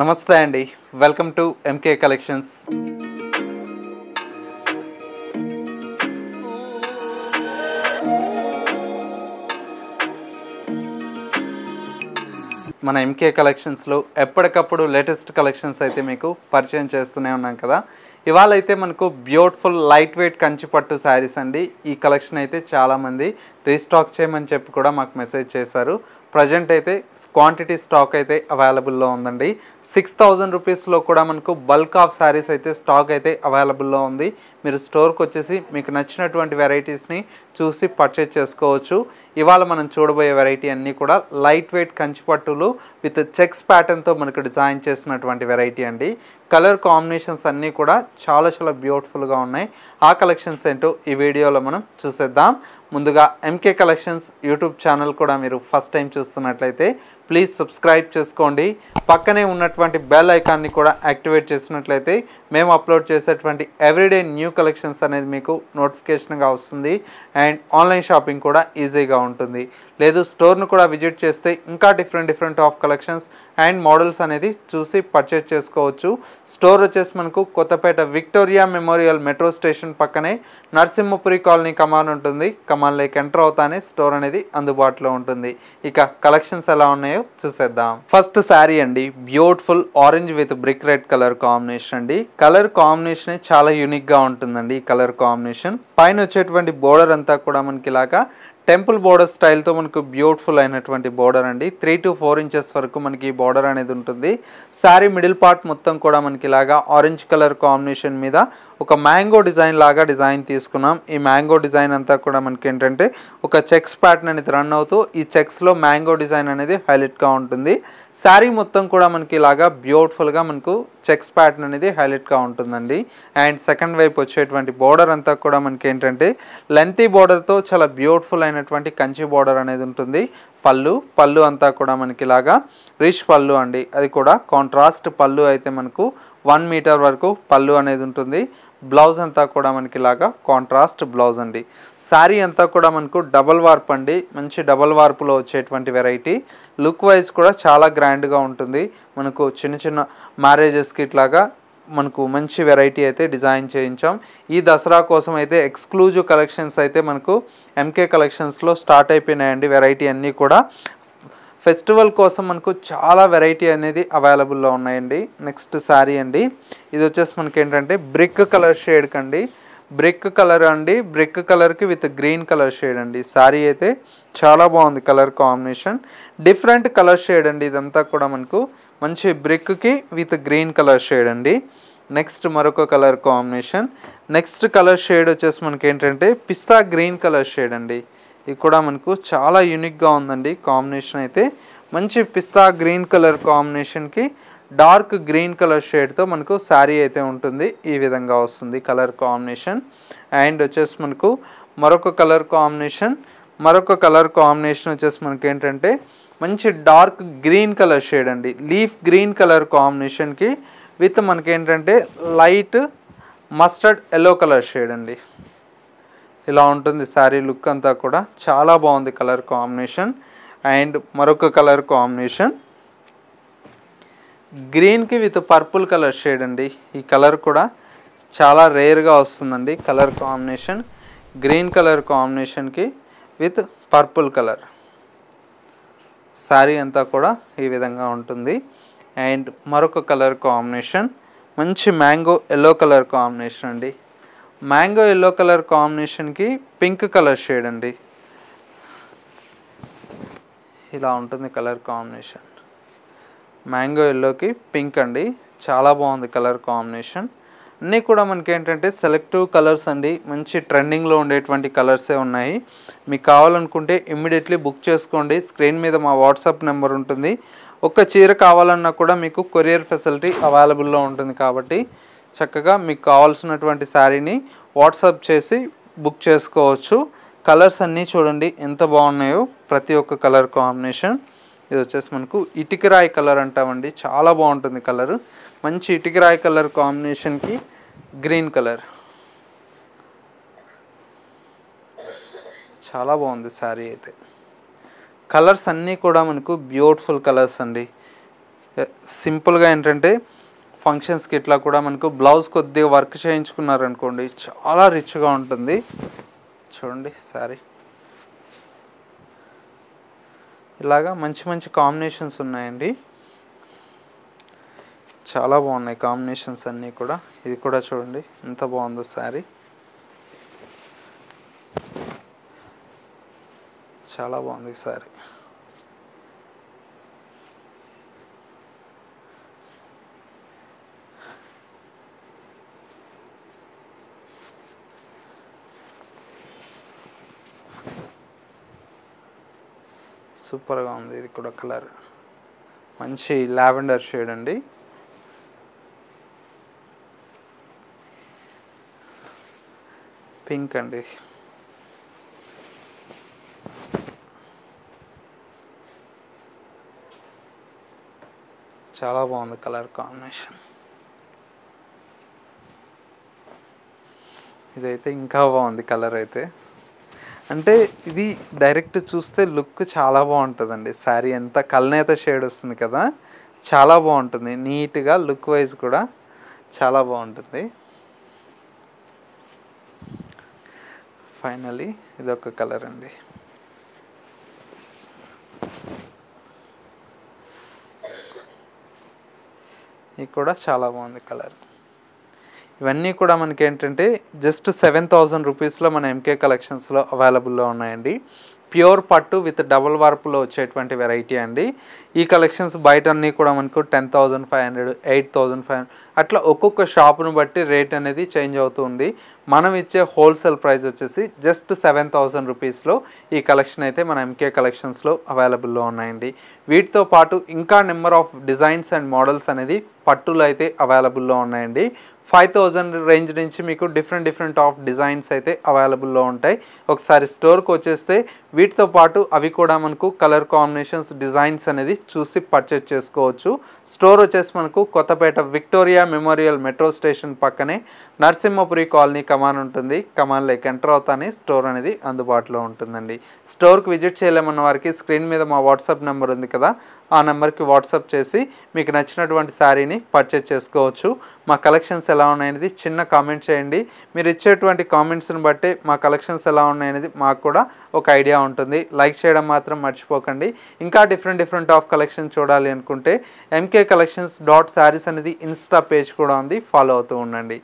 నమస్తే అండి. Welcome to MK collections. మన ఎంకే కలెక్షన్స్లో ఎప్పటికప్పుడు లేటెస్ట్ కలెక్షన్స్ అయితే మీకు పరిచయం చేస్తూనే ఉన్నాం కదా. ఇవాళ అయితే మనకు బ్యూటిఫుల్ లైట్ వెయిట్ కంచిపట్టు శారీస్ అండి. ఈ కలెక్షన్ అయితే చాలామంది రీస్టాక్ చేయమని చెప్పి కూడా మాకు మెసేజ్ చేశారు. ప్రజెంట్ అయితే క్వాంటిటీ స్టాక్ అయితే అవైలబుల్లో ఉందండి. 6,000 రూపీస్లో కూడా మనకు బల్క్ ఆఫ్ శారీస్ అయితే స్టాక్ అయితే అవైలబుల్లో ఉంది. మీరు స్టోర్కి వచ్చేసి మీకు నచ్చినటువంటి వెరైటీస్ని చూసి పర్చేజ్ చేసుకోవచ్చు. ఇవాళ మనం చూడబోయే వెరైటీ అన్నీ కూడా లైట్ వెయిట్ కంచిపట్టులు విత్ చెక్స్ ప్యాటర్న్తో మనకు డిజైన్ చేసినటువంటి వెరైటీ అండి. కలర్ కాంబినేషన్స్ అన్నీ కూడా చాలా బ్యూటిఫుల్గా ఉన్నాయి. ఆ కలెక్షన్స్ ఏంటో ఈ వీడియోలో మనం చూసేద్దాం. ముందుగా ఎంకే కలెక్షన్స్ యూట్యూబ్ ఛానల్ కూడా మీరు ఫస్ట్ టైం చూస్తున్నట్లయితే ప్లీజ్ సబ్స్క్రైబ్ చేసుకోండి. పక్కనే ఉన్నటువంటి బెల్ ఐకాన్ని కూడా యాక్టివేట్ చేసినట్లయితే మేము అప్లోడ్ చేసేటువంటి ఎవ్రీడే న్యూ కలెక్షన్స్ అనేది మీకు నోటిఫికేషన్గా వస్తుంది. అండ్ ఆన్లైన్ షాపింగ్ కూడా ఈజీగా ఉంటుంది. లేదు స్టోర్ను కూడా విజిట్ చేస్తే ఇంకా different of collections and models అనేది చూసి పర్చేజ్ చేసుకోవచ్చు. స్టోర్ వచ్చేసి మనకు Kothapet Victoria Memorial metro station పక్కనే నరసింహపురి కాలనీ కమాన్ ఉంటుంది. కమాన్లోకి ఎంటర్ అవుతానే స్టోర్ అనేది అందుబాటులో ఉంటుంది. ఇక కలెక్షన్స్ ఎలా ఉన్నాయో చూసేద్దాం. ఫస్ట్ శారీ అండి, beautiful orange with brick red colour combination అండి. కలర్ కాంబినేషన్ చాలా యూనిక్గా ఉంటుందండి. ఈ కలర్ కాంబినేషన్ పైన వచ్చేటువంటి బోర్డర్ అంతా కూడా మనకి ఇలాగా టెంపుల్ బోర్డర్ స్టైల్తో మనకు బ్యూటిఫుల్ అయినటువంటి బోర్డర్ అండి. 3 to 4 ఇంచెస్ వరకు మనకి ఈ బోర్డర్ అనేది ఉంటుంది. శారీ మిడిల్ పార్ట్ మొత్తం కూడా మనకి ఇలాగా ఆరెంజ్ కలర్ కాంబినేషన్ మీద ఒక మ్యాంగో డిజైన్ లాగా డిజైన్ తీసుకున్నాం. ఈ మ్యాంగో డిజైన్ అంతా కూడా మనకి ఏంటంటే ఒక చెక్స్ ప్యాటర్న్ అనేది రన్ అవుతూ ఈ చెక్స్లో మ్యాంగో డిజైన్ అనేది హైలైట్గా ఉంటుంది. శారీ మొత్తం కూడా మనకి ఇలాగా బ్యూటిఫుల్గా మనకు చెక్స్ ప్యాటర్న్ అనేది హైలైట్గా ఉంటుందండి. అండ్ సెకండ్ వైపు వచ్చేటువంటి బోర్డర్ అంతా కూడా మనకి ఏంటంటే లెంతీ బోర్డర్తో చాలా బ్యూటిఫుల్ అయినటువంటి కంచి బోర్డర్ అనేది ఉంటుంది. పళ్ళు అంతా కూడా మనకి ఇలాగా రిచ్ పళ్ళు అండి. అది కూడా కాంట్రాస్ట్ పళ్ళు అయితే మనకు 1 మీటర్ వరకు పళ్ళు అనేది ఉంటుంది. బ్లౌజ్ అంతా కూడా మనకి ఇలాగా కాంట్రాస్ట్ బ్లౌజ్ అండి. శారీ అంతా కూడా మనకు డబల్ వార్ప్ అండి. మంచి డబల్ వార్పులో వచ్చేటువంటి వెరైటీ. లుక్ వైజ్ కూడా చాలా గ్రాండ్గా ఉంటుంది. మనకు చిన్న మ్యారేజెస్కి ఇట్లాగా మనకు మంచి వెరైటీ అయితే డిజైన్ చేయించాం. ఈ దసరా కోసం అయితే ఎక్స్క్లూజివ్ కలెక్షన్స్ అయితే మనకు ఎంకే కలెక్షన్స్లో స్టార్ట్ అయిపోయినాయండి. వెరైటీ అన్నీ కూడా ఫెస్టివల్ కోసం మనకు చాలా వెరైటీ అనేది అవైలబుల్లో ఉన్నాయండి. నెక్స్ట్ శారీ అండి, ఇది వచ్చేసి మనకి ఏంటంటే బ్రిక్ కలర్ షేడ్ కండి. బ్రిక్ కలర్ అండి, బ్రిక్ కలర్కి విత్ గ్రీన్ కలర్ షేడ్ అండి. శారీ అయితే చాలా బాగుంది. Colour combination different colour shade అండి. ఇదంతా కూడా మనకు మంచి బ్రిక్కి విత్ గ్రీన్ కలర్ షేడ్ అండి. నెక్స్ట్ మరొక colour combination. Next colour shade వచ్చేసి మనకి ఏంటంటే పిస్తా గ్రీన్ కలర్ షేడ్ అండి. ఇది కూడా మనకు చాలా యూనిక్గా ఉందండి. కాంబినేషన్ అయితే మంచి పిస్తా గ్రీన్ కలర్ కాంబినేషన్కి డార్క్ గ్రీన్ కలర్ షేడ్తో మనకు శారీ అయితే ఉంటుంది. ఈ విధంగా వస్తుంది కలర్ కాంబినేషన్. అండ్ వచ్చేసి మనకు మరొక కలర్ కాంబినేషన్ వచ్చేసి మనకి ఏంటంటే మంచి డార్క్ గ్రీన్ కలర్ షేడ్ అండి. లీఫ్ గ్రీన్ కలర్ కాంబినేషన్కి విత్ మనకి ఏంటంటే light mustard yellow colour shade అండి. ఇలా ఉంటుంది శారీ లుక్ అంతా కూడా చాలా బాగుంది కలర్ కాంబినేషన్. అండ్ మరొక కలర్ కాంబినేషన్ గ్రీన్కి విత్ పర్పుల్ కలర్ షేడ్ అండి. ఈ కలర్ కూడా చాలా రేర్గా వస్తుందండి. కలర్ కాంబినేషన్ గ్రీన్ కలర్ కాంబినేషన్కి విత్ పర్పుల్ కలర్ శారీ అంతా కూడా ఈ విధంగా ఉంటుంది. అండ్ మరొక కలర్ కాంబినేషన్ మంచి మ్యాంగో ఎల్లో కలర్ కాంబినేషన్ అండి. మ్యాంగో ఎల్లో కలర్ కాంబినేషన్కి పింక్ కలర్ షేడ్ అండి. ఇలా ఉంటుంది కలర్ కాంబినేషన్. మ్యాంగో ఎల్లోకి పింక్ అండి. చాలా బాగుంది కలర్ కాంబినేషన్. అన్నీ కూడా మనకి ఏంటంటే సెలెక్టివ్ కలర్స్ అండి. మంచి ట్రెండింగ్లో ఉండేటువంటి కలర్సే ఉన్నాయి. మీకు కావాలనుకుంటే ఇమ్మీడియట్లీ బుక్ చేసుకోండి. స్క్రీన్ మీద మా వాట్సాప్ నెంబర్ ఉంటుంది. ఒక చీర కావాలన్నా కూడా మీకు కొరియర్ ఫెసిలిటీ అవైలబుల్లో ఉంటుంది. కాబట్టి చక్కగా మీకు కావాల్సినటువంటి శారీని వాట్సాప్ చేసి బుక్ చేసుకోవచ్చు. కలర్స్ అన్నీ చూడండి ఎంత బాగున్నాయో ప్రతి ఒక్క కలర్ కాంబినేషన్. ఇది వచ్చేసి మనకు ఇటికరాయి కలర్ అంటామండి. చాలా బాగుంటుంది కలర్. మంచి ఇటికరాయి కలర్ కాంబినేషన్కి గ్రీన్ కలర్ చాలా బాగుంది శారీ అయితే. కలర్స్ అన్నీ కూడా మనకు బ్యూటిఫుల్ కలర్స్ అండి. సింపుల్గా ఏంటంటే ఫంక్షన్స్కి ఇట్లా కూడా మనకు బ్లౌజ్ కొద్దిగా వర్క్ చేయించుకున్నారనుకోండి చాలా రిచ్గా ఉంటుంది. చూడండి శారీ ఇలాగా మంచి మంచి కాంబినేషన్స్ ఉన్నాయండి, చాలా బాగున్నాయి కాంబినేషన్స్ అన్నీ కూడా. ఇది కూడా చూడండి ఎంత బాగుందో శారీ, చాలా బాగుంది శారీ. సూపర్గా ఉంది. ఇది కూడా కలర్ మంచి లావెండర్ షేడ్ అండి. పింక్ అండి, చాలా బాగుంది కలర్ కాంబినేషన్. ఇదైతే ఇంకా బాగుంది కలర్ అయితే. అంటే ఇది డైరెక్ట్ చూస్తే లుక్ చాలా బాగుంటుందండి. శారీ ఎంత కల్నేత షేడ్ వస్తుంది కదా, చాలా బాగుంటుంది. నీట్గా లుక్ వైజ్ కూడా చాలా బాగుంటుంది. ఫైనలీ ఇదొక కలర్ అండి, ఇది కూడా చాలా బాగుంది కలర్. ఇవన్నీ కూడా మనకి ఏంటంటే జస్ట్ 7,000 రూపీస్లో మన ఎంకే కలెక్షన్స్లో అవైలబుల్లో ఉన్నాయండి. ప్యూర్ పట్టు విత్ డబుల్ వార్పులో వచ్చేటువంటి వెరైటీ అండి. ఈ కలెక్షన్స్ బయట అన్నీ కూడా మనకు 10,500, 8,500 అట్లా ఒక్కొక్క షాపును బట్టి రేట్ అనేది చేంజ్ అవుతూ ఉంది. మనం ఇచ్చే హోల్సేల్ ప్రైస్ వచ్చేసి జస్ట్ 7,000 రూపీస్లో ఈ కలెక్షన్ అయితే మన ఎంకే కలెక్షన్స్లో అవైలబుల్లో ఉన్నాయండి. వీటితో పాటు ఇంకా number of designs and models అనేది పట్టులో అయితే అవైలబుల్లో ఉన్నాయండి. 5,000 రేంజ్ నుంచి మీకు డిఫరెంట్ ఆఫ్ డిజైన్స్ అయితే అవైలబుల్లో ఉంటాయి. ఒకసారి స్టోర్కి వచ్చేస్తే వీటితో పాటు అవి కూడా మనకు కలర్ కాంబినేషన్స్ డిజైన్స్ అనేది చూసి పర్చేజ్ చేసుకోవచ్చు. స్టోర్ వచ్చేసి మనకు Kothapet Victoria Memorial metro station పక్కనే నరసింహపురి కాలనీ కమాన్ ఉంటుంది. కమాన్లోకి ఎంటర్ అవుతానే స్టోర్ అనేది అందుబాటులో ఉంటుందండి. స్టోర్కి విజిట్ చేయలేమన్న వారికి స్క్రీన్ మీద మా వాట్సాప్ నెంబర్ ఉంది కదా, ఆ నెంబర్కి వాట్సాప్ చేసి మీకు నచ్చినటువంటి శారీని పర్చేజ్ చేసుకోవచ్చు. మా కలెక్షన్స్ ఎలా ఉన్నాయనేది చిన్న కామెంట్ చేయండి. మీరు ఇచ్చేటువంటి కామెంట్స్ని బట్టి మా కలెక్షన్స్ ఎలా ఉన్నాయనేది మాకు కూడా ఒక ఐడియా ఉంటుంది. లైక్ చేయడం మాత్రం మర్చిపోకండి. ఇంకా డిఫరెంట్ ఆఫ్ కలెక్షన్ చూడాలి అనుకుంటే MK Collections.sarees అనేది ఇన్స్టా పేజ్ కూడా ఉంది, ఫాలో అవుతూ ఉండండి.